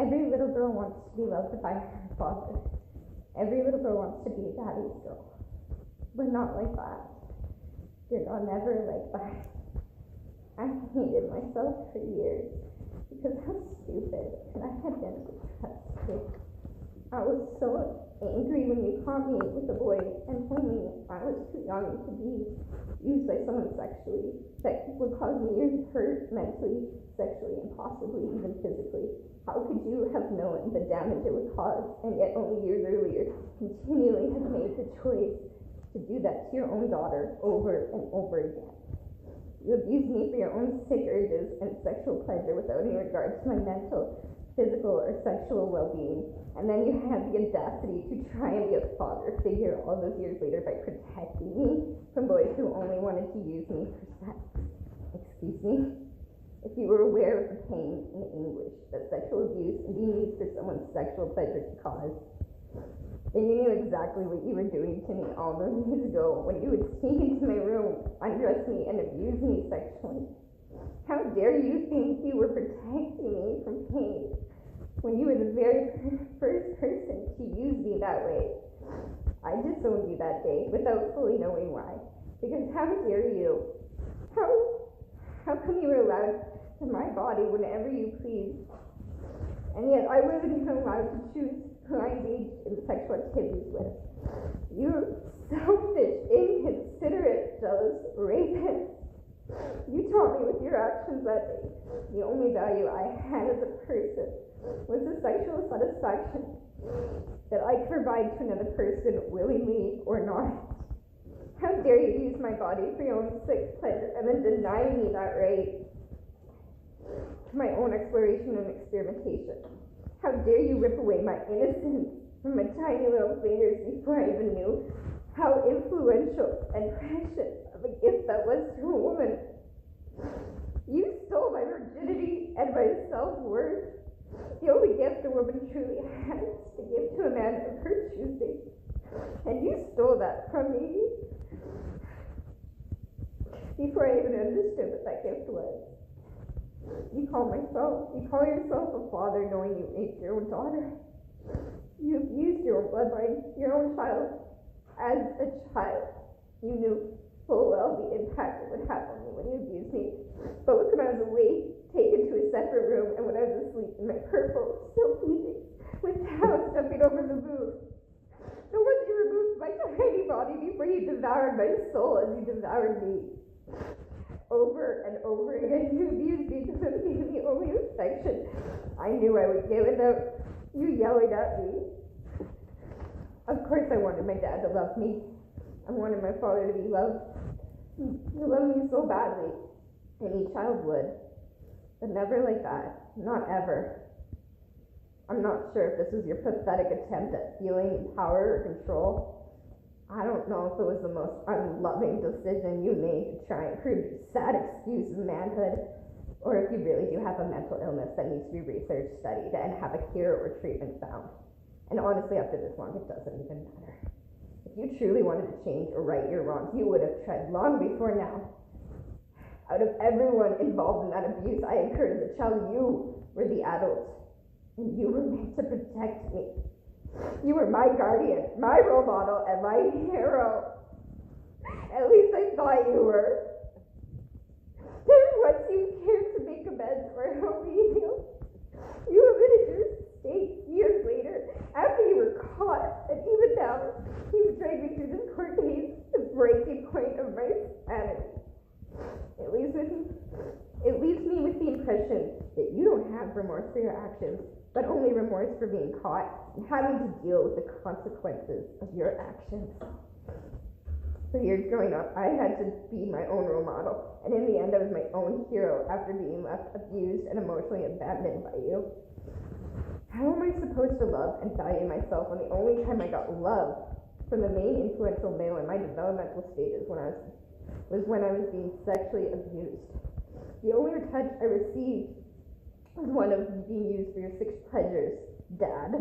Every little girl wants to be loved by her father. Every little girl wants to be a daddy's girl. But not like that. You're not never like that. I hated myself for years because how stupid, and I had been depressed too. I was so angry when you caught me with a boy and told me I was too young to be used by someone sexually that would cause me years of hurt mentally, sexually, and possibly even physically. How could you have known the damage it would cause and yet only years earlier continually have made the choice to do that to your own daughter over and over again? You abused me for your own sick urges and sexual pleasure without any regard to my mental, physical, or sexual well-being. And then you had the audacity to try and be a father figure all those years later by protecting me from boys who only wanted to use me for sex. Excuse me? If you were aware of the pain and anguish that sexual abuse and being used for someone's sexual pleasure could cause, then you knew exactly what you were doing to me all those years ago when you would sneak into my room, undress me, and abuse me sexually. How dare you think you were protecting me from pain when you were the very first person to use me that way? I disowned you that day without fully knowing why. Because how dare you? How come you were allowed to my body whenever you please? And yet I wasn't even allowed to choose who I engaged in sexual activities with. You selfish, inconsiderate, jealous rapist. You taught me with your actions that day the only value I had as a person was the sexual satisfaction that I could provide to another person willingly or not. How dare you use my body for your own sick pleasure and then deny me that right to my own exploration and experimentation? How dare you rip away my innocence from my tiny little fingers before I even knew how influential and precious of a gift that was to a woman? You stole my virginity and my self-worth, the only gift a woman truly has to give to a man of her choosing. And you stole that from me before I even understood what that gift was. You call yourself a father knowing you raped your own daughter. You abused your own bloodline, your own child. As a child, you knew full well the impact it would have on me when you abused me, both when I was awake, taken to a separate room, and when I was asleep in my purple, still bleeding, with towels jumping over the booth. And once you removed my tiny body before you devoured my soul as you devoured me. Over and over again, you abused me because it was the only affection I knew I would get without you yelling at me. Of course I wanted my dad to love me. I wanted my father to be loved. He loved me so badly. Any child would. But never like that. Not ever. I'm not sure if this was your pathetic attempt at feeling power or control. I don't know if it was the most unloving decision you made to try and prove your sad excuse of manhood, or if you really do have a mental illness that needs to be researched, studied, and have a cure or treatment found. And honestly, after this long, it doesn't even matter. If you truly wanted to change or right your wrongs, you would have tried long before now. Out of everyone involved in that abuse I incurred as a child, you were the adult, and you were meant to protect me. You were my guardian, my role model, and my hero. At least I thought you were. Then once you cared to make amends for how we healed, you admitted your mistakes years later, after you were caught, and even now, you dragged me through this court case, the breaking point of my sanity. It leaves me with the impression that you don't have remorse for your actions, but only remorse for being caught and having to deal with the consequences of your actions. For years growing up, I had to be my own role model, and in the end, I was my own hero after being left abused and emotionally abandoned by you. How am I supposed to love and value myself when the only time I got love from the main influential male in my developmental stages was when I was being sexually abused? The only touch I received was one of being used for your six pleasures. Dad,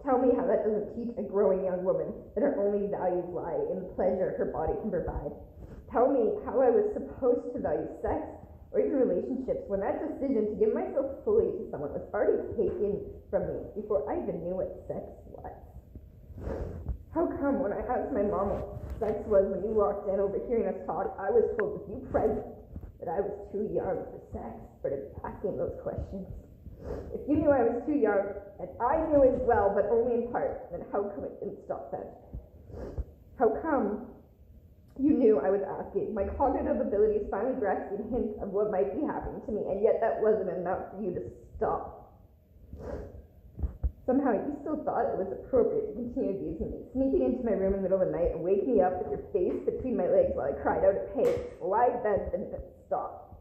tell me how that doesn't teach a growing young woman that her only values lie in the pleasure her body can provide. Tell me how I was supposed to value sex or even relationships, when that decision to give myself fully to someone was already taken from me before I even knew what sex was? How come when I asked my mom what sex was when you walked in overhearing us talk, I was told with you present that I was too young for sex, but it's asking those questions? If you knew I was too young, and I knew as well, but only in part, then how come it didn't stop then? How come you knew I was asking? My cognitive abilities finally grasping hints of what might be happening to me, and yet that wasn't enough for you to stop. Somehow you still thought it was appropriate to continue abusing me, sneaking into my room in the middle of the night and waking me up with your face between my legs while I cried out in pain. Why then didn't it stop?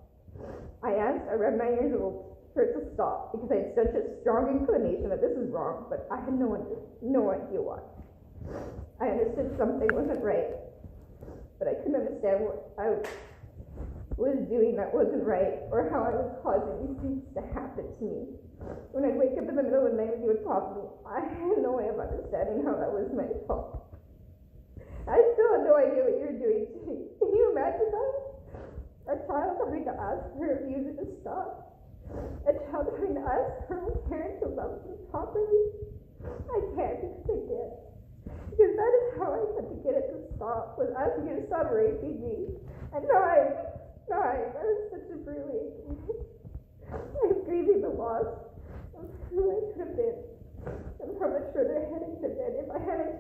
I asked around 9 years old for it to stop because I had such a strong inclination that this was wrong, but I had no idea why. I understood something wasn't right, but I couldn't understand what I was doing that wasn't right, or how I was causing these things to happen to me. When I'd wake up in the middle of the night with you on top of me, I had no way of understanding how that was my fault. I still had no idea what you were doing to me. Can you imagine that? A child having to ask her abuser to stop. A child having to ask her own parent to love them properly. I can't because I did. Because that is how I had to get it to stop, was asking you to stop raping me. And nine. I was such a brute. I'm grieving the loss of who I could have been and how much further ahead I could have been if I hadn't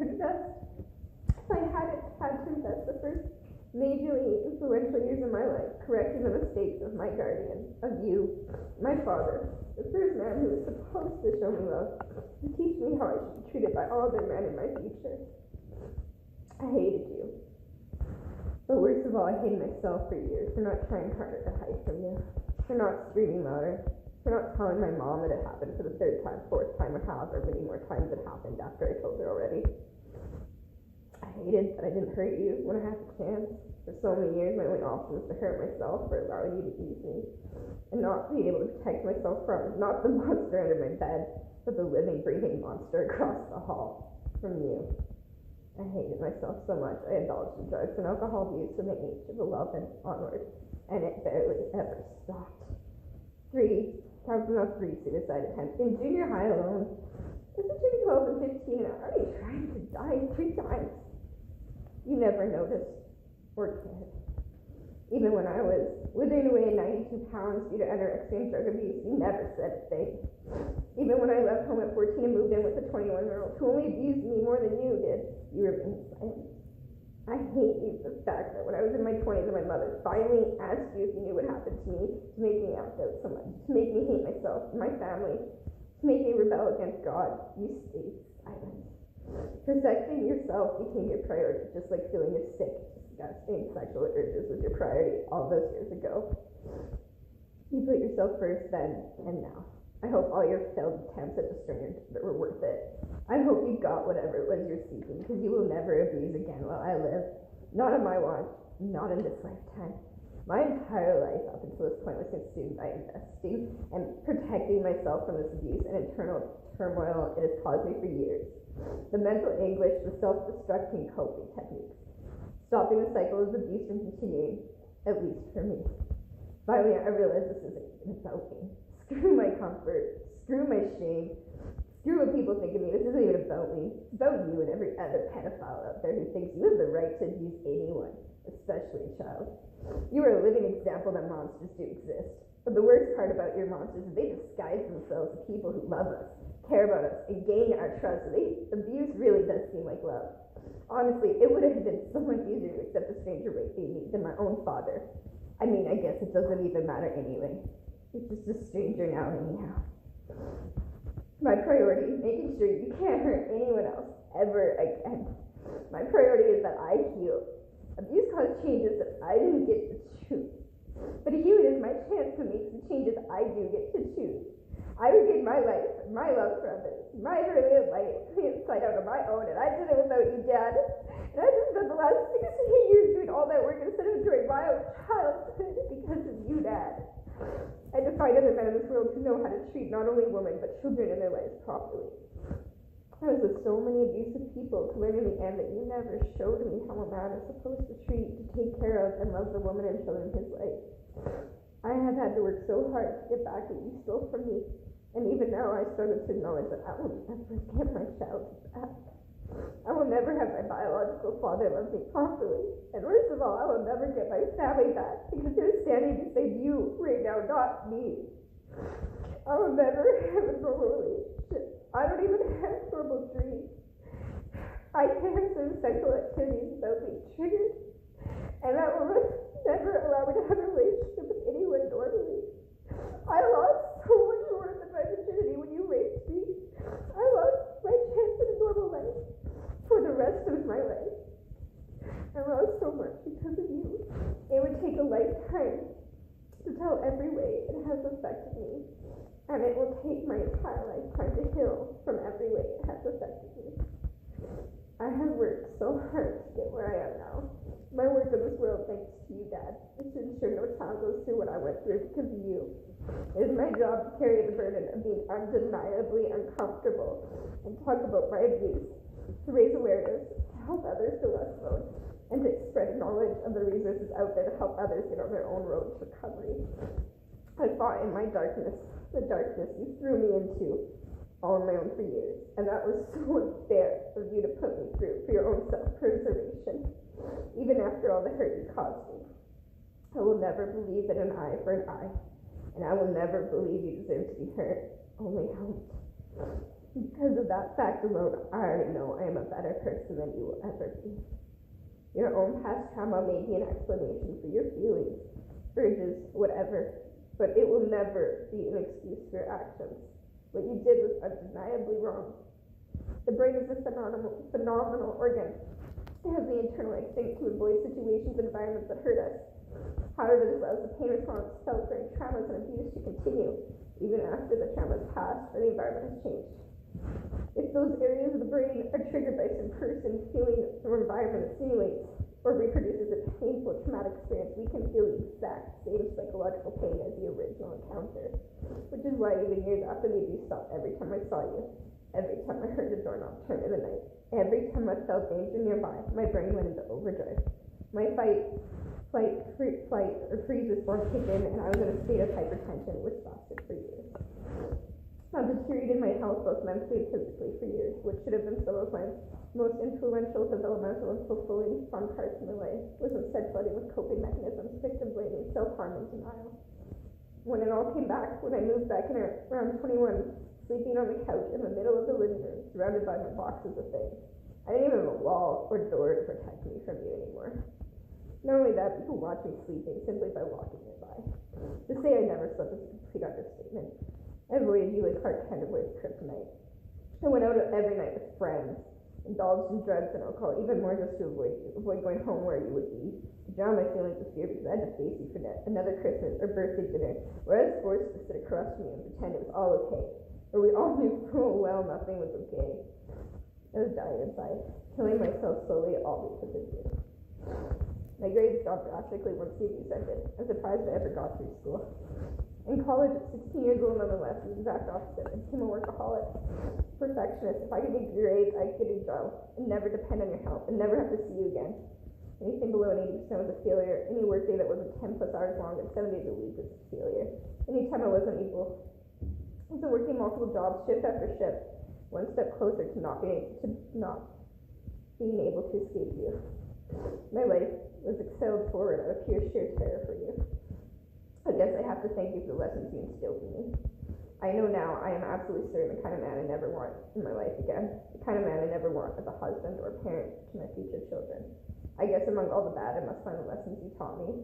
had to invest the first majorly influential years of my life correcting the mistakes of my guardian, of you, my father, the first man who was supposed to show me love and teach me how I should be treated by all other men in my future. I hated you. But worst of all, I hated myself for years for not trying harder to hide from you, for not screaming louder, for not telling my mom that it happened for the third time, fourth time, or however many more times it happened after I told her already. I hated that I didn't hurt you when I had the chance. For so many years, my only option was to hurt myself for allowing you to use me, and not being able to protect myself from, not the monster under my bed, but the living, breathing monster across the hall from you. I hated myself so much. I indulged in drugs and alcohol abuse from the age of 11 onward, and it barely ever stopped. 3 suicide attempts. In junior high alone, this is between 12 and 15, and I already tried to die 3 times. You never noticed or cared. Even when I was withering away at 92 pounds due to anorexia and drug abuse, you never said a thing. Even when I left home at 14 and moved in with a 21-year-old who only abused me more than you did, you remained silent. I hate you for the fact that when I was in my 20s and my mother finally asked you if you knew what happened to me, to make me act out so much, to make me hate myself and my family, to make me rebel against God, you stayed silent. Protecting yourself became your priority, just like feeling your sick, disgusting sexual urges was your priority all those years ago. You put yourself first then and now. I hope all your failed attempts at destroying your were worth it. I hope you got whatever it was you're seeking, because you will never abuse again while I live. Not on my watch, not in this lifetime. My entire life up until this point was consumed by investing and protecting myself from this abuse and internal turmoil it has caused me for years. The mental anguish, the self-destructing coping techniques. Stopping the cycle of abuse from continuing, at least for me. Finally, I realized this isn't even about me. Screw my comfort, screw my shame, screw what people think of me. This isn't even about me. It's about you and every other pedophile out there who thinks you have the right to abuse anyone, especially a child. You are a living example that monsters do exist. But the worst part about your monsters is they disguise themselves as people who love us, care about us, and gain our trust. So abuse really does seem like love. Honestly, it would have been so much easier to accept a stranger raping me than my own father. I mean, I guess it doesn't even matter anyway. He's just a stranger now anyhow. My priority is making sure you can't hurt anyone else ever again. My priority is that I heal. Abuse caused changes that I didn't get to choose. But healing is my chance to make the changes I do get to choose. I regained my life, my love for others, my ability to life, inside out on my own, and I did it without you, Dad. And I just spent the last 16 years doing all that work instead of enjoying my own childhood because of you, Dad. I had to find other men in this world who know how to treat not only women, but children in their lives properly. I was with so many abusive people to learn in the end that you never showed me how a man is supposed to treat, to take care of, and love the woman and children in his life. I have had to work so hard to get back what you stole from me, and even now I struggle to acknowledge that I will never get my child back. I will never have my biological father love me properly, and worst of all, I will never get my family back because they're standing beside you right now, not me. I will never have a normal relationship. I don't even have normal dreams. I can't have sexual activities without being triggered, and that will never allow me to have a relationship with anyone normally. I lost so much more than my virginity when you raped me. I lost my chance at a normal life for the rest of my life. I lost so much because of you. It would take a lifetime to tell every way it has affected me, and it will take my entire lifetime to heal from every way it has affected me. I have worked so hard to get where I am now. My work in this world, thanks to you, Dad, is to ensure no child goes through what I went through because of you. It is my job to carry the burden of being undeniably uncomfortable and talk about my abuse, to raise awareness, to help others feel less alone, and to spread knowledge of the resources out there to help others get on their own road to recovery. I fought in my darkness, the darkness you threw me into, all on my own for years, and that was so unfair of you to put me through for your own self-preservation, even after all the hurt you caused me. I will never believe in an eye for an eye, and I will never believe you deserve to be hurt, only helped. Because of that fact alone, I already know I am a better person than you will ever be. Your own past trauma may be an explanation for your feelings, urges, whatever, but it will never be an excuse for your actions. What you did was undeniably wrong. The brain is a phenomenal organ. It has the internal instinct to avoid situations and environments that hurt us. However, this allows the pain response felt during traumas and abuse to continue, even after the trauma has passed or the environment has changed. If those areas of the brain are triggered by some person, feeling, or environment that stimulates or reproduces a painful traumatic experience, we can feel the exact same psychological pain as the original encounter. Which is why even years after the abuse stopped, every time I saw you, every time I heard the doorknob turn in the night, every time I felt danger nearby, my brain went into overdrive. My flight, or freeze response kicked in, and I was in a state of hypertension, which lasted for years. I've deteriorated my health both mentally and physically for years, which should have been some of my most influential developmental and fulfilling fun parts in my life, was instead flooded with coping mechanisms, victim blaming, self-harm, and denial. When it all came back, when I moved back in around 21, sleeping on the couch in the middle of the living room, surrounded by my boxes of things, I didn't even have a wall or door to protect me from you anymore. Not only that, people watch me sleeping simply by walking nearby. To say I never slept is a complete understatement. I avoided you like Clark Kent avoids kryptonite. I went out every night with friends, indulged in drugs and alcohol, even more just to avoid going home where you would be, to drown my feelings of fear because I had to face you for another Christmas or birthday dinner, where I was forced to sit across from you and pretend it was all okay, where we all knew full well nothing was okay. I was dying inside, killing myself slowly, all because of you. My grades dropped drastically once the abuse ended. I'm surprised I ever got through school. In college, at 16 years old, nonetheless, the exact opposite. I became a workaholic, perfectionist. If I could get grades, I could get a job and never depend on your help and never have to see you again. Anything below an 80% was a failure. Any workday that wasn't 10 plus hours long and 7 days a week was a failure. Anytime I wasn't working multiple jobs, shift after shift, one step closer to not being able to escape you. My life was excelled forward out of pure sheer terror for you. I guess I have to thank you for the lessons you instilled in me. I know now I am absolutely certain the kind of man I never want in my life again. The kind of man I never want as a husband or parent to my future children. I guess among all the bad, I must find the lessons you taught me.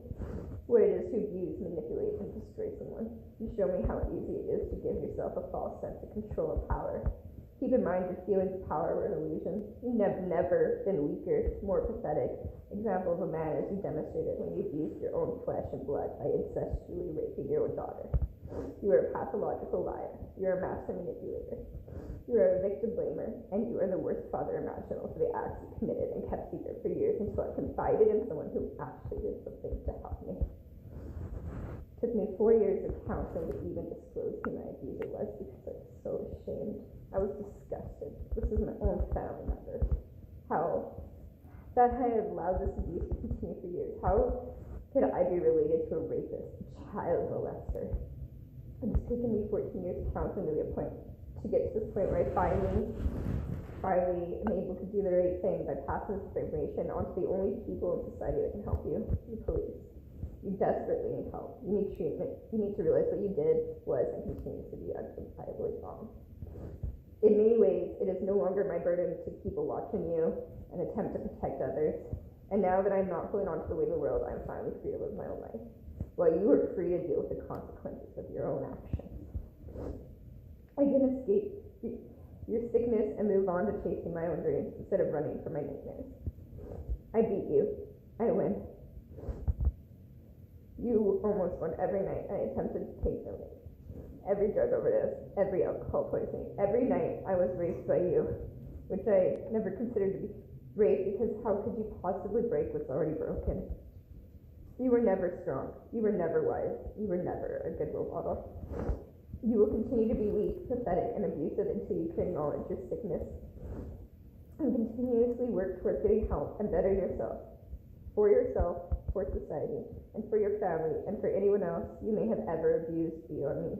What it is to abuse, manipulate, and destroy someone. You show me how easy it is to give yourself a false sense of control and power. Keep in mind your feelings of power were an illusion. You have never been weaker, more pathetic example of a man as you demonstrated when you abused your own flesh and blood by incestually raping your own daughter. You are a pathological liar. You are a master manipulator. You are a victim blamer, and you are the worst father imaginable for the acts you committed and kept secret for years until I confided in someone who actually did something to help me. It took me 4 years of counseling to even disclose who my abuser was because I was so ashamed. I was disgusted. This is my own family member. How that I had allowed this abuse to continue for years. How Could I be related to a rapist, child molester? It's taken me 14 years of counseling to get to this point where I finally am able to do the right thing by passing this information on to the only people in society that can help you, the police. You desperately need help. You need treatment. You need to realize what you did was and continues to be undeniably wrong. In many ways, it is no longer my burden to keep a watch on you and attempt to protect others. And now that I'm not holding on to the weight of the world, I'm finally free to live my own life, while you are free to deal with the consequences of your own actions. I can escape your sickness and move on to chasing my own dreams instead of running from my nightmares. I beat you. I win. You almost won every night I attempted to take no names. Every drug overdose, every alcohol poisoning, every night I was raped by you, which I never considered to be rape because how could you possibly break what's already broken? You were never strong. You were never wise. You were never a good role model. You will continue to be weak, pathetic, and abusive until you can acknowledge your sickness and continuously work towards getting help and bettering yourself, for society, and for your family, and for anyone else you may have ever abused beyond me.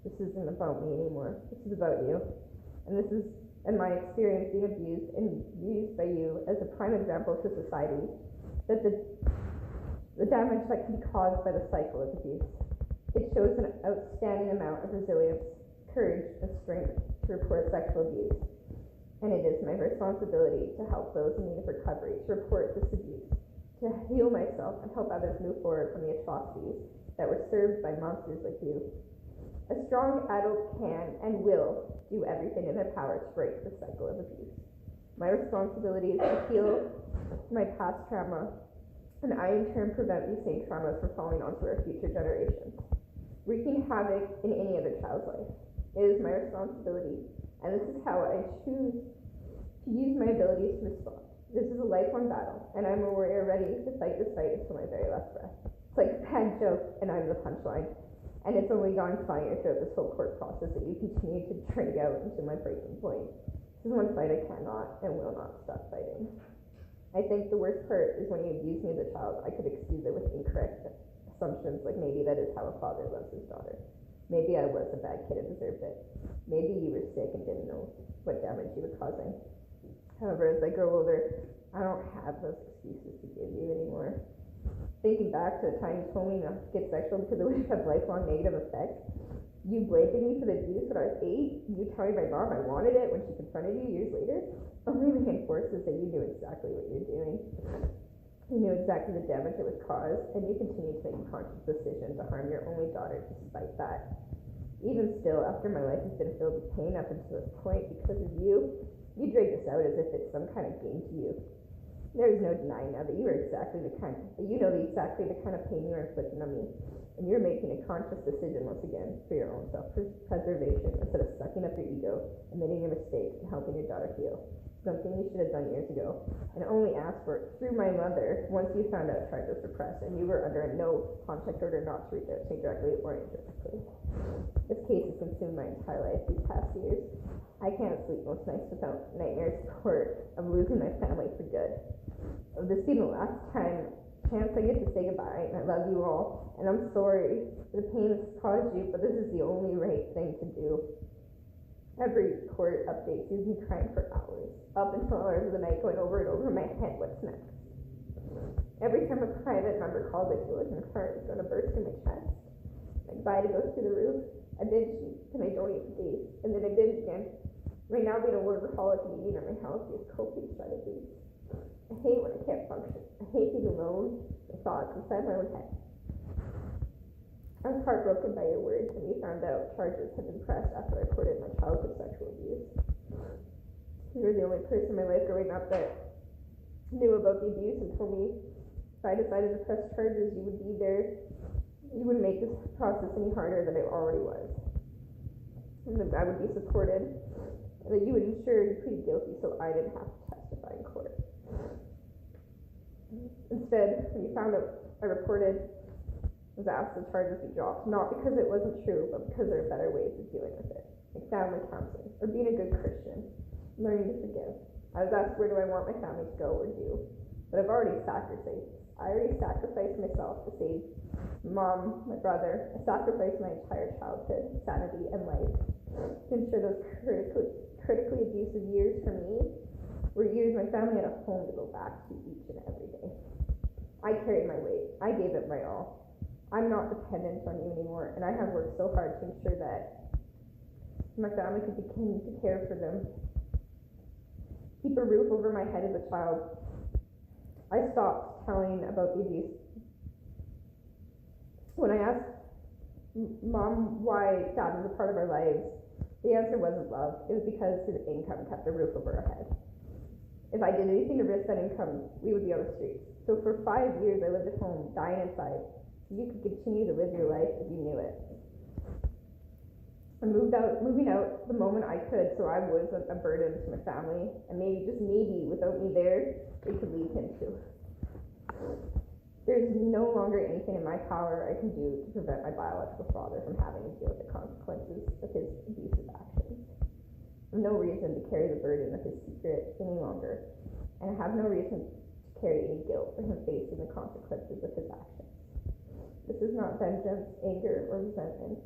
This isn't about me anymore. This is about you. And my experience being abused and used by you as a prime example to society that the damage that can be caused by the cycle of abuse. It shows an outstanding amount of resilience, courage, and strength to report sexual abuse. And it is my responsibility to help those in need of recovery to report this abuse, to heal myself and help others move forward from the atrocities that were served by monsters like you. A strong adult can and will do everything in their power to break the cycle of abuse. My responsibility is to heal my past trauma, and I in turn prevent these same traumas from falling onto our future generations, wreaking havoc in any other child's life. It is my responsibility, and this is how I choose to use my abilities to respond. This is a lifelong battle, and I'm a warrior ready to fight this fight until my very last breath. It's like a bad joke, and I'm the punchline. And it's only gone funnier throughout this whole court process that you continue to drag out into my breaking point. This is one fight I cannot and will not stop fighting. I think the worst part is when you abuse me as a child, I could excuse it with incorrect assumptions, like maybe that is how a father loves his daughter. Maybe I was a bad kid and deserved it. Maybe you were sick and didn't know what damage you were causing. However, as I grow older, I don't have those excuses to give you anymore. Thinking back to the time you told me not to get sexual because it would have lifelong negative effects, you blamed me for the abuse when I was 8, you telling my mom I wanted it when she confronted you years later, only reinforces that you knew exactly what you were doing. You knew exactly the damage it would cause, and you continued to make a conscious decision to harm your only daughter despite that. Even still, after my life has been filled with pain up until this point because of you drag this out as if it's some kind of game to you. There is no denying now that you know exactly the kind of pain you are inflicting on me, and you're making a conscious decision once again for your own self-preservation instead of sucking up your ego, admitting your mistakes, and helping your daughter heal. Something you should have done years ago, and only asked for it through my mother once you found out charges were pressed, and you were under a no contact order not to reach out to me directly or indirectly. This case has consumed my entire life these past years. I can't sleep most nights without nightmares of losing my family for good. This being the last chance I get to say goodbye, and I love you all, and I'm sorry for the pain this has caused you, but this is the only right thing to do. Every court update sees me crying for hours, up until hours of the night, going over and over in my head what's next. Every time a private number calls, I feel like my heart is going to burst in my chest. My anxiety goes through the roof. I binge and I don't eat for days, and then I binge again. Right now, being a workaholic and eating at my house is coping strategies. I hate when I can't function. I hate being alone with thoughts inside my own head. I was heartbroken by your words when you found out charges had been pressed after I reported my childhood sexual abuse. You were the only person in my life growing up that knew about the abuse and told me if I decided to press charges, you would be there. You wouldn't make this process any harder than it already was. And that I would be supported, and that you would ensure you plead guilty so I didn't have to testify in court. Instead, when you found out I reported, was asked the charges be dropped, not because it wasn't true, but because there are better ways of dealing with it, like family counseling, or being a good Christian, learning to forgive. I was asked where do I want my family to go or do. but I already sacrificed myself to save mom, my brother. I sacrificed my entire childhood, sanity, and life to ensure those critically abusive years for me were years my family had a home to go back to each and every day. I carried my weight. I gave it my all. I'm not dependent on you anymore, and I have worked so hard to ensure that my family could begin to care for them, keep a roof over my head as a child. I stopped telling about the abuse. When I asked Mom why Dad was a part of our lives, the answer wasn't love. It was because his income kept a roof over our head. If I did anything to risk that income, we would be on the streets. So for 5 years, I lived at home, dying inside, so you could continue to live your life as you knew it. I moving out the moment I could, so I wasn't a burden to my family, and maybe, just maybe, without me there, it could leave him too. There's no longer anything in my power I can do to prevent my biological father from having to deal with the consequences of his abusive actions. I have no reason to carry the burden of his secret any longer, and I have no reason to carry any guilt for him facing the consequences of his actions. This is not vengeance, anger, or resentment.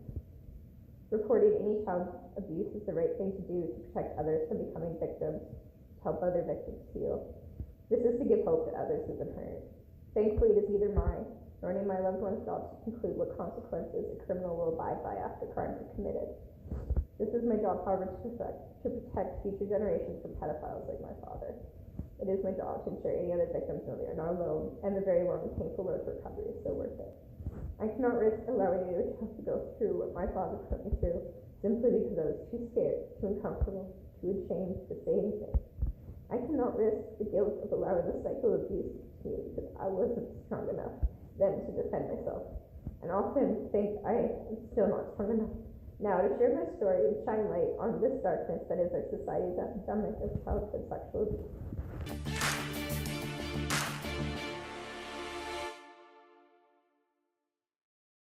Reporting any child abuse is the right thing to do to protect others from becoming victims, to help other victims heal. This is to give hope to others who've been hurt. Thankfully, it is neither mine nor any of my loved ones' jobs to conclude what consequences a criminal will abide by after crimes are committed. This is my job, however, to protect future generations from pedophiles like my father. It is my job to ensure any other victims know they are not alone, and the very long and painful road to recovery is still worth it. I cannot risk allowing any other child to go through what my father put me through, simply because I was too scared, too uncomfortable, too ashamed to say anything. I cannot risk the guilt of allowing the cycle of abuse to continue because I wasn't strong enough then to defend myself, and often think I am still not strong enough now to share my story and shine light on this darkness that is our society's epidemic of childhood sexual abuse.